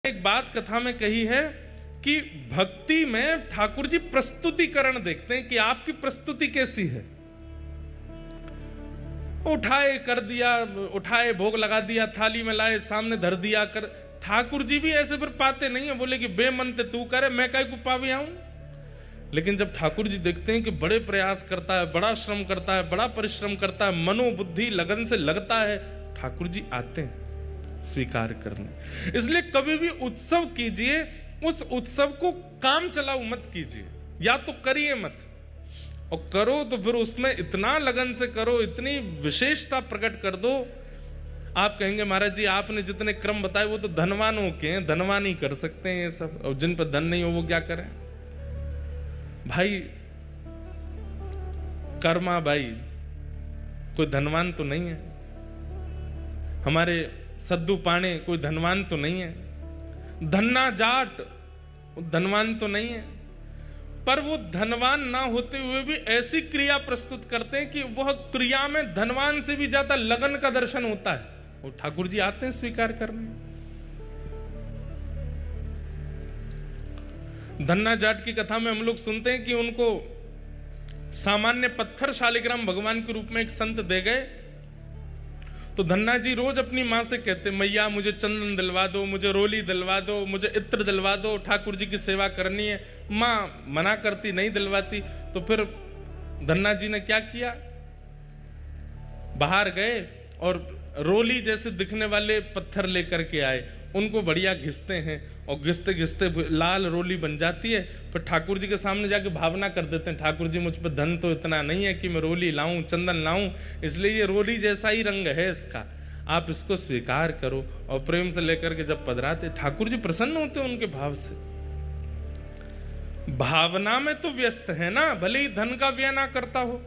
एक बात कथा में कही है कि भक्ति में ठाकुर जी प्रस्तुतिकरण देखते हैं कि आपकी प्रस्तुति कैसी है। उठाए कर दिया, उठाए भोग लगा दिया, थाली में लाए सामने धर दिया कर। ठाकुर जी भी ऐसे फिर पाते नहीं है, बोले कि बेमनते तू करे, मैं काहे को पावे आऊं। लेकिन जब ठाकुर जी देखते हैं कि बड़े प्रयास करता है, बड़ा श्रम करता है, बड़ा परिश्रम करता है, मनोबुद्धि लगन से लगता है, ठाकुर जी आते हैं स्वीकार करने। इसलिए कभी भी उत्सव कीजिए, उस उत्सव को काम चलाओ मत कीजिए, या तो करिए मत, और करो तो फिर उसमें इतना लगन से करो, इतनी विशेषता प्रकट कर दो। आप कहेंगे महाराज जी आपने जितने क्रम बताए वो तो धनवानों के हैं, धनवान ही कर सकते हैं ये सब, और जिन पर धन नहीं हो वो क्या करें। भाई कर्मा भाई कोई धनवान तो नहीं है, हमारे सद्दू पाणे कोई धनवान तो नहीं है, धन्ना जाट धनवान तो नहीं है, पर वो धनवान ना होते हुए भी ऐसी क्रिया प्रस्तुत करते हैं कि वह क्रिया में धनवान से भी ज्यादा लगन का दर्शन होता है। वो ठाकुर जी आते हैं स्वीकार करने। धन्ना जाट की कथा में हम लोग सुनते हैं कि उनको सामान्य पत्थर शालिग्राम भगवान के रूप में एक संत दे गए। तो धन्ना जी रोज अपनी मां से कहते, मैया मुझे चंदन दिलवा दो, मुझे रोली दिलवा दो, मुझे इत्र दिलवा दो, ठाकुर जी की सेवा करनी है। मां मना करती, नहीं दिलवाती। तो फिर धन्ना जी ने क्या किया, बाहर गए और रोली जैसे दिखने वाले पत्थर लेकर के आए, उनको बढ़िया घिसते हैं, और घिसते घिसते लाल रोली बन जाती है। फिर ठाकुर जी के सामने जाके भावना कर देते हैं, ठाकुर जी मुझ पर धन तो इतना नहीं है कि मैं रोली लाऊं, चंदन लाऊं, इसलिए ये रोली जैसा ही रंग है इसका, आप इसको स्वीकार करो। और प्रेम से लेकर के जब पधराते, ठाकुर जी प्रसन्न होते उनके भाव से। भावना में तो व्यस्त है ना, भले ही धन का व्यय ना करता हो।